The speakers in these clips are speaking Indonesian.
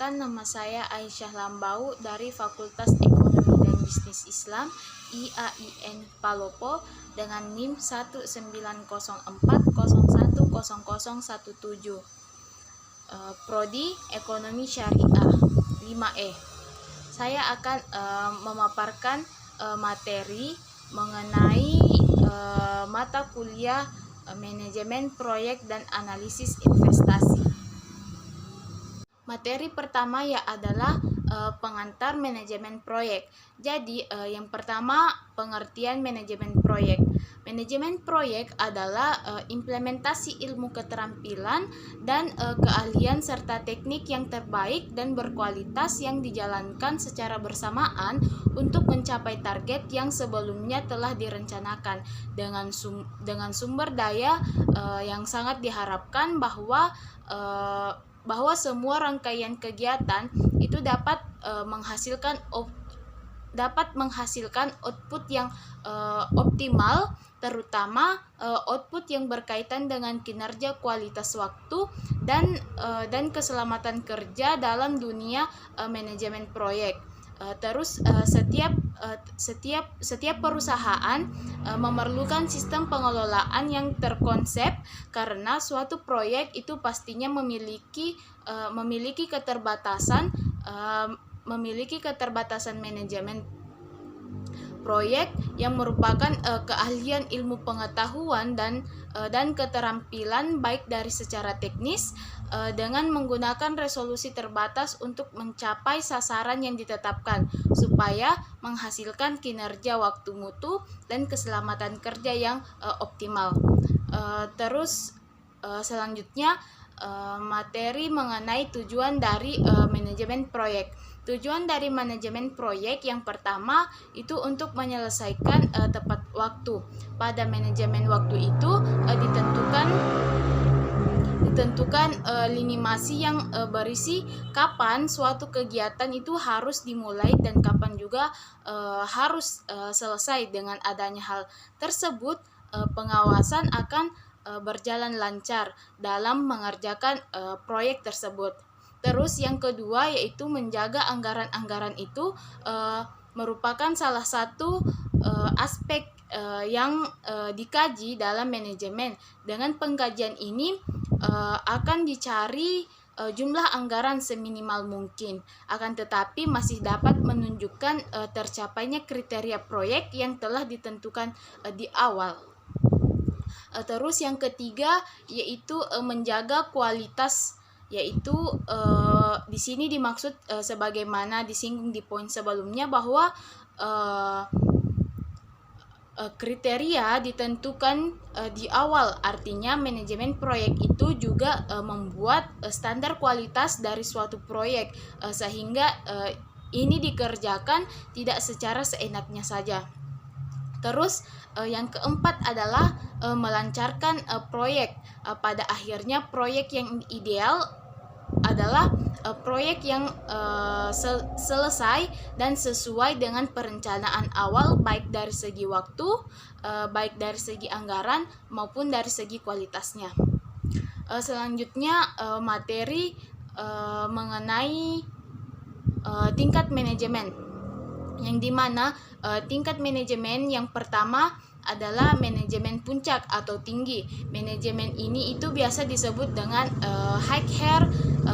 Perkenalkan, nama saya Aisyah Lambau dari Fakultas Ekonomi dan Bisnis Islam IAIN Palopo dengan NIM 19040100017. Prodi Ekonomi Syariah 5E. Saya akan memaparkan materi mengenai mata kuliah manajemen proyek dan analisis investasi. Materi pertama adalah pengantar manajemen proyek. Jadi yang pertama, pengertian manajemen proyek. Manajemen proyek adalah implementasi ilmu keterampilan dan keahlian serta teknik yang terbaik dan berkualitas yang dijalankan secara bersamaan untuk mencapai target yang sebelumnya telah direncanakan dengan sumber daya yang sangat diharapkan bahwa semua rangkaian kegiatan itu dapat menghasilkan output yang optimal, terutama output yang berkaitan dengan kinerja, kualitas waktu, dan keselamatan kerja dalam dunia manajemen proyek. Terus setiap perusahaan memerlukan sistem pengelolaan yang terkonsep karena suatu proyek itu pastinya memiliki keterbatasan manajemen proyek yang merupakan keahlian ilmu pengetahuan dan keterampilan baik dari secara teknis dengan menggunakan resolusi terbatas untuk mencapai sasaran yang ditetapkan supaya menghasilkan kinerja waktu mutu dan keselamatan kerja yang optimal. Terus selanjutnya materi mengenai tujuan dari manajemen proyek. Tujuan dari manajemen proyek yang pertama itu untuk menyelesaikan tepat waktu. Pada manajemen waktu itu ditentukan lini masa yang berisi kapan suatu kegiatan itu harus dimulai dan kapan juga harus selesai. Dengan adanya hal tersebut, pengawasan akan berjalan lancar dalam mengerjakan proyek tersebut. Terus yang kedua yaitu menjaga anggaran-anggaran itu merupakan salah satu aspek yang dikaji dalam manajemen. Dengan pengkajian ini akan dicari jumlah anggaran seminimal mungkin, akan tetapi masih dapat menunjukkan tercapainya kriteria proyek yang telah ditentukan di awal. Terus yang ketiga yaitu menjaga kualitas, yaitu di sini dimaksud sebagaimana disinggung di poin sebelumnya bahwa kriteria ditentukan di awal, artinya manajemen proyek itu juga membuat standar kualitas dari suatu proyek sehingga ini dikerjakan tidak secara seenaknya saja. Terus yang keempat adalah melancarkan proyek. Pada akhirnya proyek yang ideal adalah proyek yang selesai dan sesuai dengan perencanaan awal, baik dari segi waktu, baik dari segi anggaran maupun dari segi kualitasnya. Selanjutnya materi mengenai tingkat manajemen, yang dimana tingkat manajemen yang pertama adalah manajemen puncak atau tinggi. Manajemen ini itu biasa disebut dengan high hair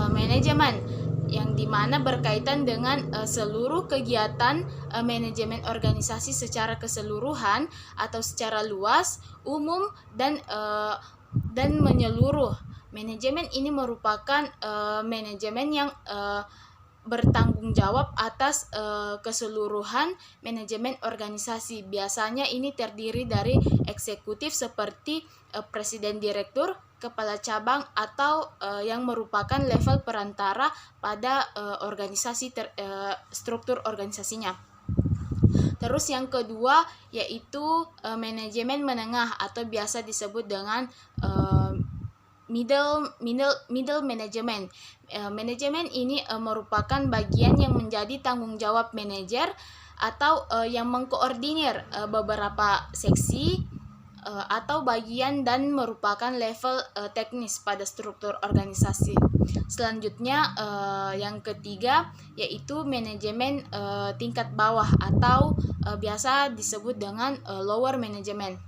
management, yang dimana berkaitan dengan seluruh kegiatan manajemen organisasi secara keseluruhan atau secara luas, umum, dan menyeluruh. Manajemen ini merupakan manajemen yang bertanggung jawab atas keseluruhan manajemen organisasi. Biasanya ini terdiri dari eksekutif seperti presiden direktur, kepala cabang, atau yang merupakan level perantara pada organisasi struktur organisasinya. Terus yang kedua yaitu manajemen menengah atau biasa disebut dengan middle management. Manajemen ini merupakan bagian yang menjadi tanggung jawab manajer atau yang mengkoordinir beberapa seksi atau bagian dan merupakan level teknis pada struktur organisasi. Selanjutnya yang ketiga yaitu manajemen tingkat bawah atau biasa disebut dengan lower management.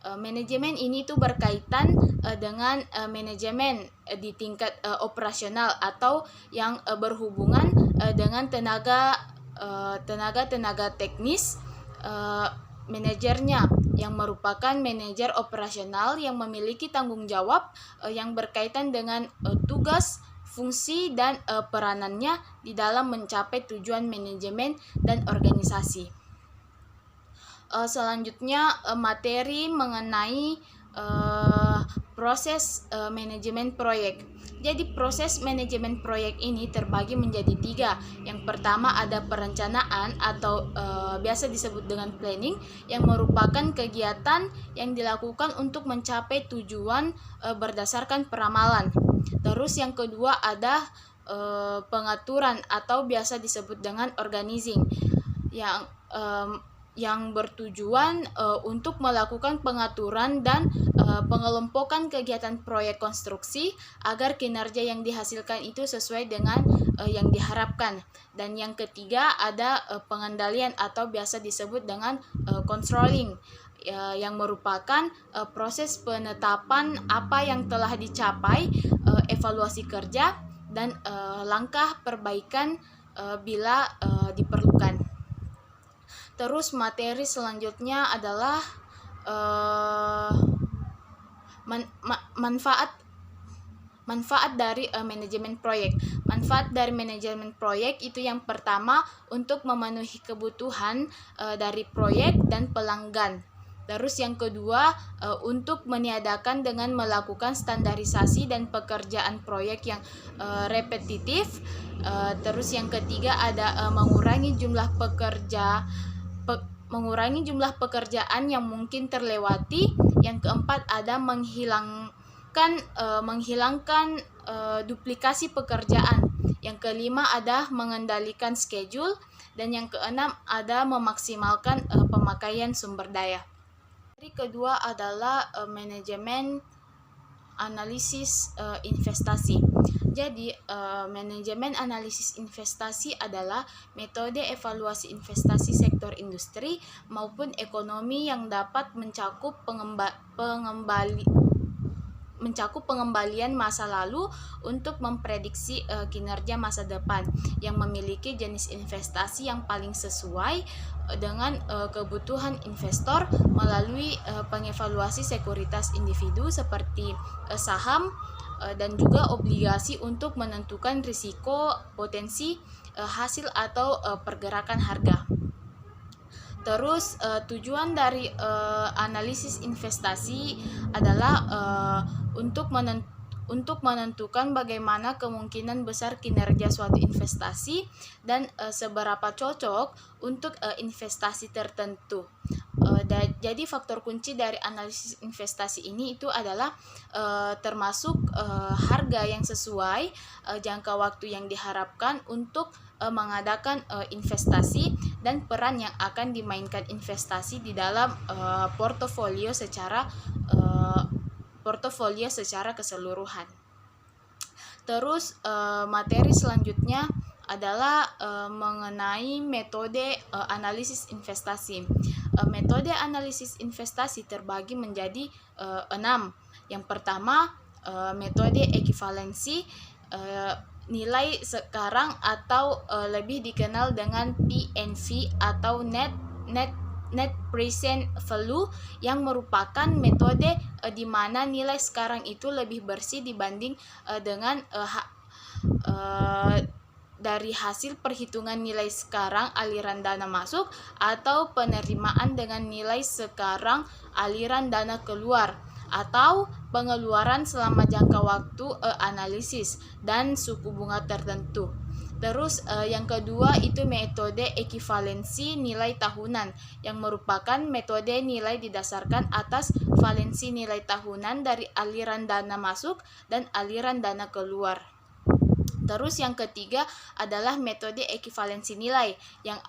Manajemen ini tuh berkaitan dengan manajemen di tingkat operasional atau yang berhubungan dengan tenaga teknis manajernya, yang merupakan manajer operasional yang memiliki tanggung jawab yang berkaitan dengan tugas, fungsi, dan peranannya di dalam mencapai tujuan manajemen dan organisasi. Selanjutnya materi mengenai proses manajemen proyek. Jadi proses manajemen proyek ini terbagi menjadi 3. Yang pertama ada perencanaan atau biasa disebut dengan planning, yang merupakan kegiatan yang dilakukan untuk mencapai tujuan berdasarkan peramalan. Terus yang kedua ada pengaturan atau biasa disebut dengan organizing, yang bertujuan untuk melakukan pengaturan dan pengelompokan kegiatan proyek konstruksi agar kinerja yang dihasilkan itu sesuai dengan yang diharapkan. Dan yang ketiga ada pengendalian atau biasa disebut dengan controlling, yang merupakan proses penetapan apa yang telah dicapai, evaluasi kerja, dan langkah perbaikan bila diperlukan. Terus materi selanjutnya adalah manfaat dari manajemen proyek. Manfaat dari manajemen proyek itu yang pertama untuk memenuhi kebutuhan dari proyek dan pelanggan. Terus yang kedua untuk meniadakan dengan melakukan standarisasi dan pekerjaan proyek yang repetitif. Terus yang ketiga ada mengurangi jumlah pekerjaan yang mungkin terlewati. Yang keempat ada menghilangkan duplikasi pekerjaan. Yang kelima ada mengendalikan schedule, dan yang keenam ada memaksimalkan pemakaian sumber daya. Yang kedua adalah manajemen analisis investasi. Jadi manajemen analisis investasi adalah metode evaluasi investasi sektor industri maupun ekonomi yang dapat mencakup pengembalian masa lalu untuk memprediksi kinerja masa depan, yang memiliki jenis investasi yang paling sesuai dengan kebutuhan investor melalui pengevaluasi sekuritas individu seperti saham dan juga obligasi untuk menentukan risiko, potensi hasil atau pergerakan harga. Terus tujuan dari analisis investasi adalah untuk menentukan bagaimana kemungkinan besar kinerja suatu investasi dan seberapa cocok untuk investasi tertentu. Jadi faktor kunci dari analisis investasi ini itu adalah termasuk harga yang sesuai, jangka waktu yang diharapkan untuk mengadakan investasi, dan peran yang akan dimainkan investasi di dalam portofolio secara keseluruhan. Terus materi selanjutnya adalah mengenai metode analisis investasi. Metode analisis investasi terbagi menjadi 6. Yang pertama metode ekivalensi nilai sekarang atau lebih dikenal dengan PNV atau net present value, yang merupakan metode di mana nilai sekarang itu lebih bersih dibanding dengan dari hasil perhitungan nilai sekarang aliran dana masuk atau penerimaan dengan nilai sekarang aliran dana keluar, atau pengeluaran selama jangka waktu analisis dan suku bunga tertentu. Terus yang kedua itu metode ekivalensi nilai tahunan, yang merupakan metode nilai didasarkan atas valensi nilai tahunan dari aliran dana masuk dan aliran dana keluar. Terus yang ketiga adalah metode ekivalensi nilai yang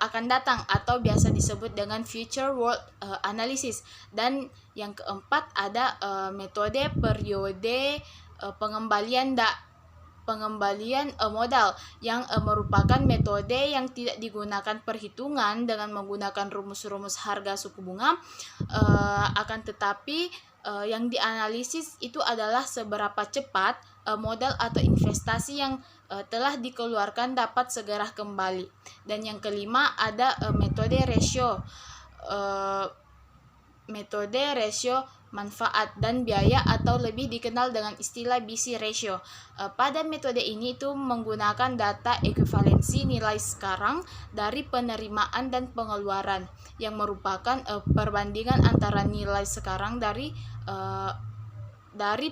akan datang atau biasa disebut dengan future world analysis. Dan yang keempat ada metode periode pengembalian pengembalian modal yang merupakan metode yang tidak digunakan perhitungan dengan menggunakan rumus-rumus harga suku bunga, akan tetapi yang dianalisis itu adalah seberapa cepat modal atau investasi yang telah dikeluarkan dapat segera kembali. Dan yang kelima ada metode rasio. Metode rasio manfaat dan biaya atau lebih dikenal dengan istilah BC ratio. Pada metode ini itu menggunakan data ekuivalensi nilai sekarang dari penerimaan dan pengeluaran yang merupakan perbandingan antara nilai sekarang dari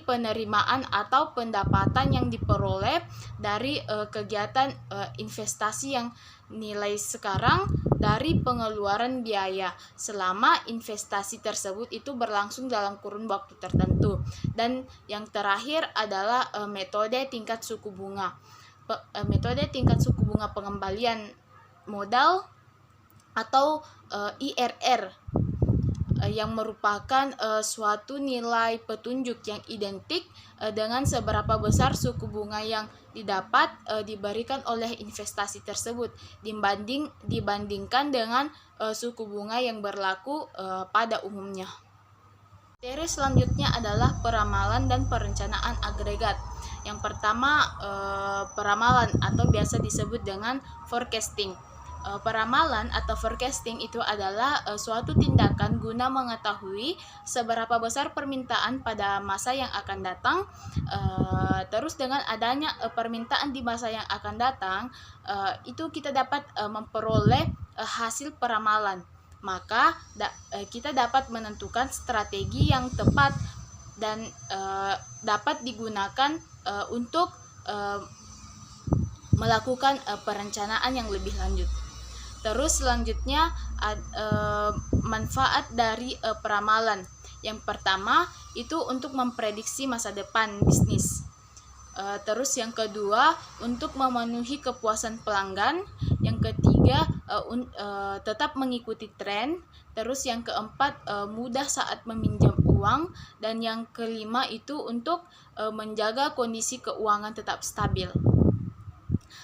penerimaan atau pendapatan yang diperoleh dari kegiatan investasi yang nilai sekarang dari pengeluaran biaya selama investasi tersebut itu berlangsung dalam kurun waktu tertentu. Dan yang terakhir adalah metode tingkat suku bunga. Metode tingkat suku bunga pengembalian modal atau IRR yang merupakan suatu nilai petunjuk yang identik dengan seberapa besar suku bunga yang didapat diberikan oleh investasi tersebut dibandingkan dengan suku bunga yang berlaku pada umumnya. Materi selanjutnya adalah peramalan dan perencanaan agregat. Yang pertama, peramalan atau biasa disebut dengan forecasting. Peramalan atau forecasting itu adalah suatu tindakan guna mengetahui seberapa besar permintaan pada masa yang akan datang. Terus dengan adanya permintaan di masa yang akan datang, itu kita dapat memperoleh hasil peramalan. Maka kita dapat menentukan strategi yang tepat dan dapat digunakan untuk melakukan perencanaan yang lebih lanjut. Terus selanjutnya manfaat dari peramalan. Yang pertama itu untuk memprediksi masa depan bisnis. Terus yang kedua untuk memenuhi kepuasan pelanggan. Yang ketiga tetap mengikuti tren. Terus yang keempat mudah saat meminjam uang. Dan yang kelima itu untuk menjaga kondisi keuangan tetap stabil.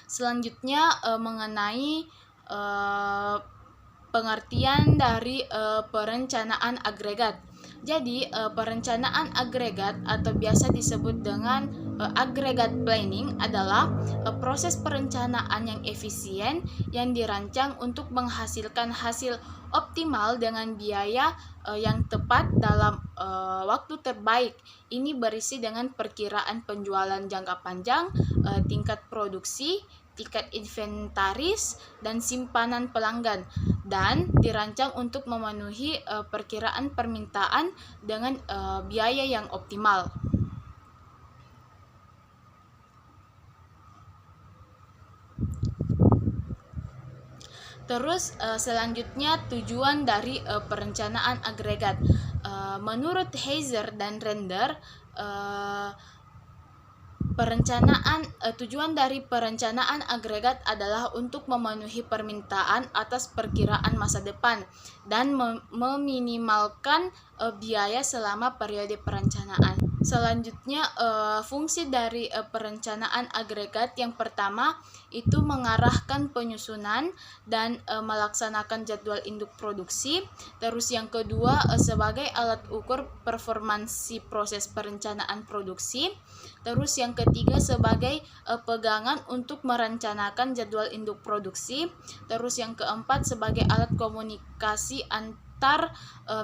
Selanjutnya mengenai pengertian dari perencanaan agregat. Jadi perencanaan agregat atau biasa disebut dengan agregat planning adalah proses perencanaan yang efisien yang dirancang untuk menghasilkan hasil optimal dengan biaya yang tepat dalam waktu terbaik. Ini berisi dengan perkiraan penjualan jangka panjang, tingkat produksi, tingkat inventaris, dan simpanan pelanggan, dan dirancang untuk memenuhi perkiraan permintaan dengan biaya yang optimal. Terus selanjutnya tujuan dari perencanaan agregat. Menurut Heiser dan Render, tujuan dari perencanaan agregat adalah untuk memenuhi permintaan atas perkiraan masa depan dan meminimalkan biaya selama periode perencanaan. Selanjutnya fungsi dari perencanaan agregat yang pertama itu mengarahkan penyusunan dan melaksanakan jadwal induk produksi. Terus yang kedua sebagai alat ukur performansi proses perencanaan produksi. Terus yang ketiga sebagai pegangan untuk merencanakan jadwal induk produksi. Terus yang keempat sebagai alat komunikasi antar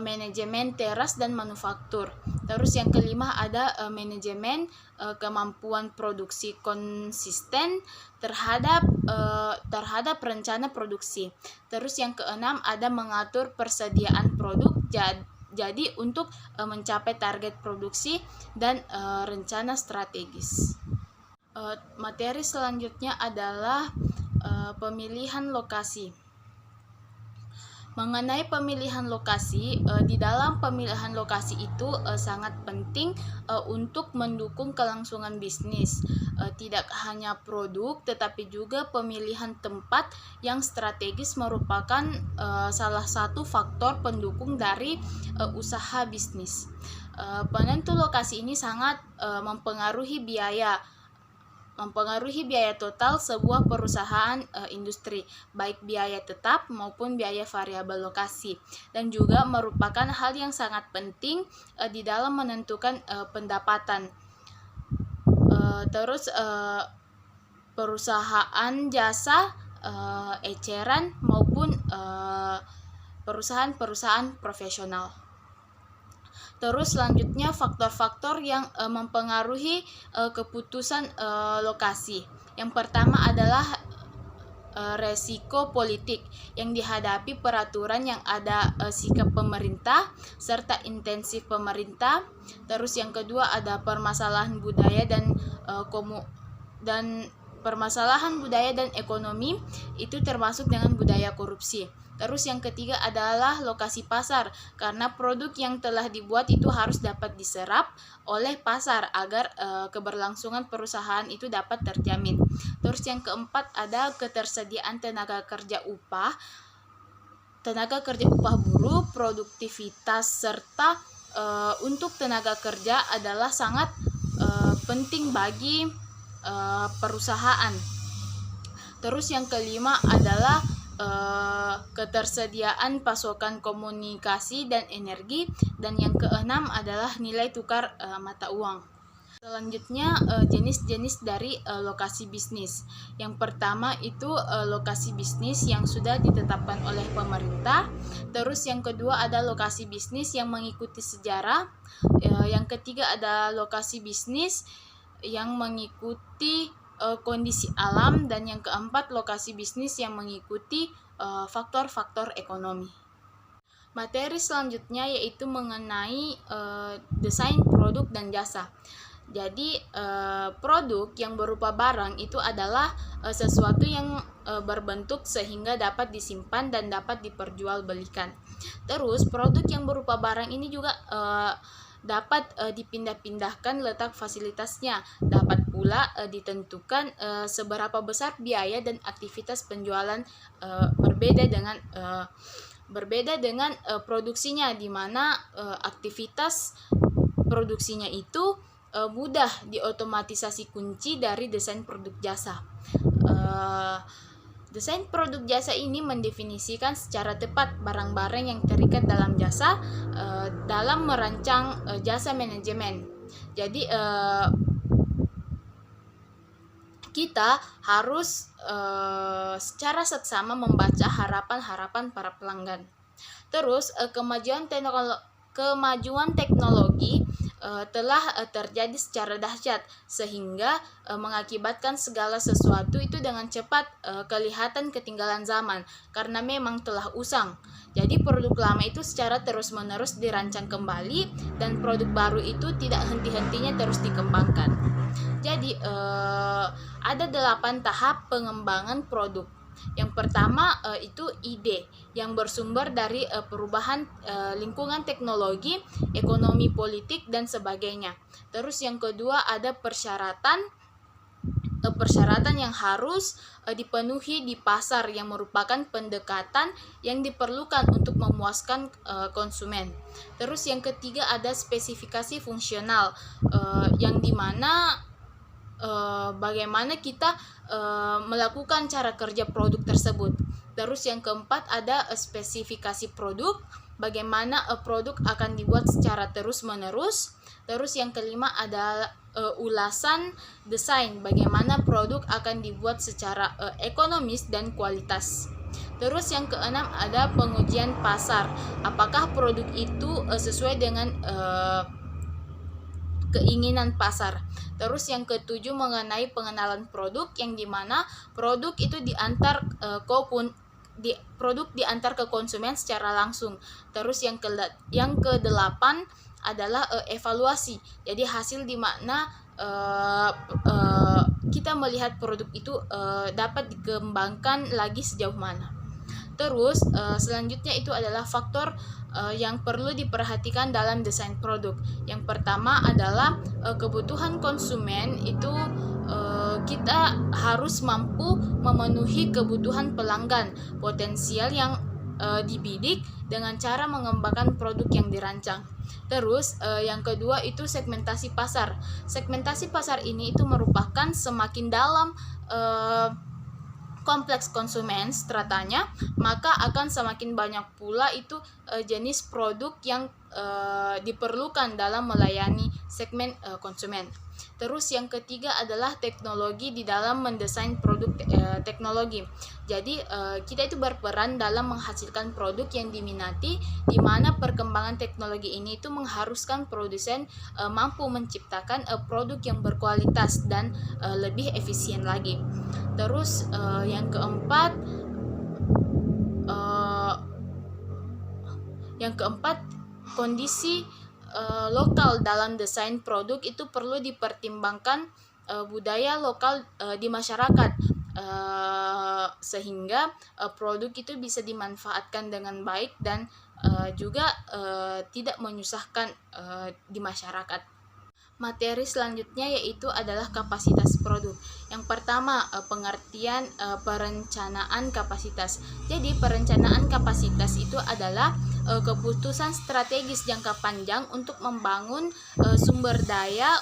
manajemen teras dan manufaktur. Terus yang kelima ada manajemen kemampuan produksi konsisten terhadap rencana produksi. Terus yang keenam ada mengatur persediaan produk jadi untuk mencapai target produksi dan rencana strategis. Materi selanjutnya adalah pemilihan lokasi. Mengenai pemilihan lokasi, di dalam pemilihan lokasi itu sangat penting untuk mendukung kelangsungan bisnis. Tidak hanya produk, tetapi juga pemilihan tempat yang strategis merupakan salah satu faktor pendukung dari usaha bisnis. Penentu lokasi ini sangat mempengaruhi biaya mempengaruhi biaya total sebuah perusahaan industri, baik biaya tetap maupun biaya variabel lokasi, dan juga merupakan hal yang sangat penting di dalam menentukan pendapatan. Terus perusahaan jasa, eceran maupun perusahaan-perusahaan profesional. Terus selanjutnya faktor-faktor yang mempengaruhi keputusan lokasi. Yang pertama adalah resiko politik yang dihadapi peraturan yang ada sikap pemerintah serta intensif pemerintah. Terus yang kedua ada permasalahan budaya dan permasalahan budaya dan ekonomi, itu termasuk dengan budaya korupsi. Terus yang ketiga adalah lokasi pasar, karena produk yang telah dibuat itu harus dapat diserap oleh pasar agar keberlangsungan perusahaan itu dapat terjamin. Terus yang keempat ada ketersediaan tenaga kerja upah buruh, produktivitas serta untuk tenaga kerja adalah sangat penting bagi perusahaan. Terus yang kelima adalah ketersediaan pasokan komunikasi dan energi, dan yang keenam adalah nilai tukar mata uang. Selanjutnya jenis-jenis dari lokasi bisnis. Yang pertama itu lokasi bisnis yang sudah ditetapkan oleh pemerintah. Terus yang kedua ada lokasi bisnis yang mengikuti sejarah. Yang ketiga ada lokasi bisnis yang mengikuti kondisi alam, dan yang keempat lokasi bisnis yang mengikuti faktor-faktor ekonomi. Materi selanjutnya yaitu mengenai desain produk dan jasa. Jadi produk yang berupa barang itu adalah sesuatu yang berbentuk sehingga dapat disimpan dan dapat diperjualbelikan. Terus produk yang berupa barang ini juga dapat dipindah-pindahkan letak fasilitasnya, dapat pula ditentukan seberapa besar biaya dan aktivitas penjualan berbeda dengan produksinya, di mana aktivitas produksinya itu mudah diotomatisasi. Kunci dari desain produk jasa. Desain produk jasa ini mendefinisikan secara tepat barang-barang yang terikat dalam jasa dalam merancang jasa manajemen. Jadi kita harus secara seksama membaca harapan-harapan para pelanggan. Terus kemajuan teknologi telah terjadi secara dahsyat sehingga mengakibatkan segala sesuatu itu dengan cepat kelihatan ketinggalan zaman karena memang telah usang. Jadi produk lama itu secara terus-menerus dirancang kembali dan produk baru itu tidak henti-hentinya terus dikembangkan. Jadi ada 8 tahap pengembangan produk. Yang pertama itu ide yang bersumber dari perubahan lingkungan teknologi, ekonomi, politik, dan sebagainya. Terus yang kedua ada persyaratan yang harus dipenuhi di pasar yang merupakan pendekatan yang diperlukan untuk memuaskan konsumen. Terus yang ketiga ada spesifikasi fungsional yang dimana bagaimana kita melakukan cara kerja produk tersebut. Terus yang keempat ada spesifikasi produk, bagaimana produk akan dibuat secara terus-menerus. Terus yang kelima ada ulasan desain, bagaimana produk akan dibuat secara ekonomis dan kualitas. Terus yang keenam ada pengujian pasar, apakah produk itu sesuai dengan keinginan pasar. Terus yang ketujuh mengenai pengenalan produk, yang dimana produk itu diantar ke konsumen secara langsung. Terus yang kedelapan adalah evaluasi. Jadi hasil dimana kita melihat produk itu dapat dikembangkan lagi sejauh mana. Terus selanjutnya itu adalah faktor yang perlu diperhatikan dalam desain produk. Yang pertama adalah kebutuhan konsumen itu kita harus mampu memenuhi kebutuhan pelanggan potensial yang dibidik dengan cara mengembangkan produk yang dirancang. Terus yang kedua itu segmentasi pasar. Segmentasi pasar ini itu merupakan semakin dalam kompleks konsumen stratanya, maka akan semakin banyak pula itu jenis produk yang diperlukan dalam melayani segmen konsumen. Terus yang ketiga adalah teknologi di dalam mendesain produk teknologi. Jadi kita itu berperan dalam menghasilkan produk yang diminati, di mana perkembangan teknologi ini itu mengharuskan produsen mampu menciptakan produk yang berkualitas dan lebih efisien lagi. Terus yang keempat kondisi lokal dalam desain produk itu perlu dipertimbangkan budaya lokal di masyarakat, sehingga produk itu bisa dimanfaatkan dengan baik dan juga tidak menyusahkan di masyarakat. Materi selanjutnya yaitu adalah kapasitas produk. Yang pertama, pengertian perencanaan kapasitas. Jadi perencanaan kapasitas itu adalah keputusan strategis jangka panjang untuk membangun sumber daya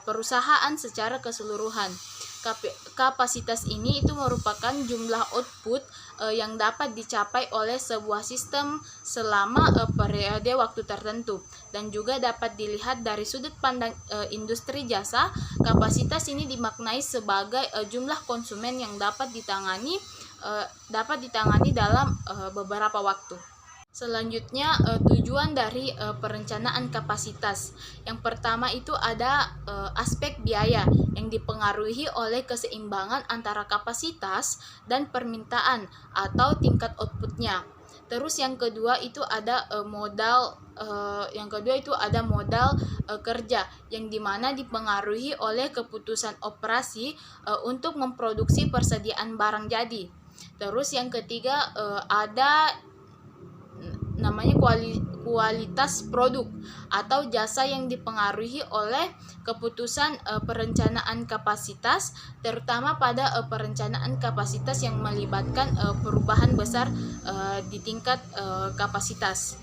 perusahaan secara keseluruhan. Kapasitas ini itu merupakan jumlah output yang dapat dicapai oleh sebuah sistem selama periode waktu tertentu, dan juga dapat dilihat dari sudut pandang industri jasa. Kapasitas ini dimaknai sebagai jumlah konsumen yang dapat ditangani dalam beberapa waktu. Selanjutnya, tujuan dari perencanaan kapasitas. Yang pertama itu ada aspek biaya yang dipengaruhi oleh keseimbangan antara kapasitas dan permintaan atau tingkat outputnya. Terus yang kedua itu ada modal kerja yang dimana dipengaruhi oleh keputusan operasi untuk memproduksi persediaan barang jadi. Terus yang ketiga ada namanya kualitas produk atau jasa yang dipengaruhi oleh keputusan perencanaan kapasitas, terutama pada perencanaan kapasitas yang melibatkan perubahan besar di tingkat kapasitas.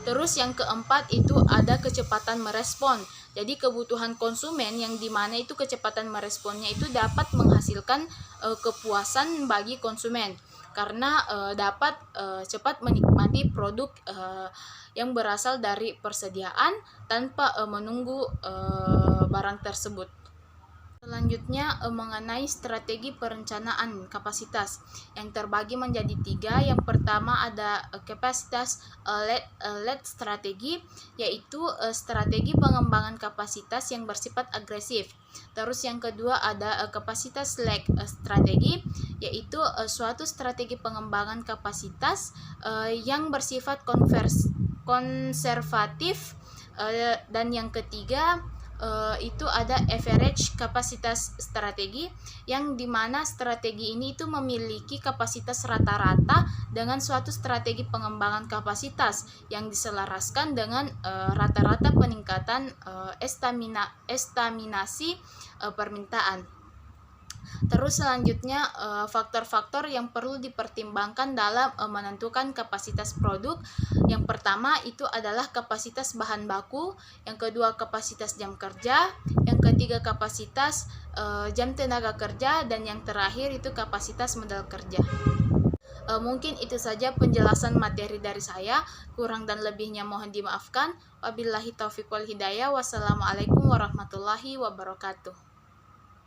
Terus yang keempat itu ada kecepatan merespon. Jadi kebutuhan konsumen yang dimana itu kecepatan meresponnya itu dapat menghasilkan kepuasan bagi konsumen, karena dapat cepat menikmati produk yang berasal dari persediaan tanpa menunggu barang tersebut. Selanjutnya mengenai strategi perencanaan kapasitas yang terbagi menjadi 3. Yang pertama ada kapasitas led strategi, yaitu strategi pengembangan kapasitas yang bersifat agresif. Terus yang kedua ada kapasitas lag strategi, yaitu suatu strategi pengembangan kapasitas yang bersifat konservatif. Dan yang ketiga itu ada average kapasitas strategi, yang dimana strategi ini itu memiliki kapasitas rata-rata dengan suatu strategi pengembangan kapasitas yang diselaraskan dengan rata-rata peningkatan estaminasi permintaan. Terus selanjutnya faktor-faktor yang perlu dipertimbangkan dalam menentukan kapasitas produk. Yang pertama itu adalah kapasitas bahan baku, yang kedua kapasitas jam kerja, yang ketiga kapasitas jam tenaga kerja, dan yang terakhir itu kapasitas modal kerja. Mungkin itu saja penjelasan materi dari saya. Kurang dan lebihnya mohon dimaafkan. Wabillahi taufiq wal hidayah. Wassalamualaikum warahmatullahi wabarakatuh.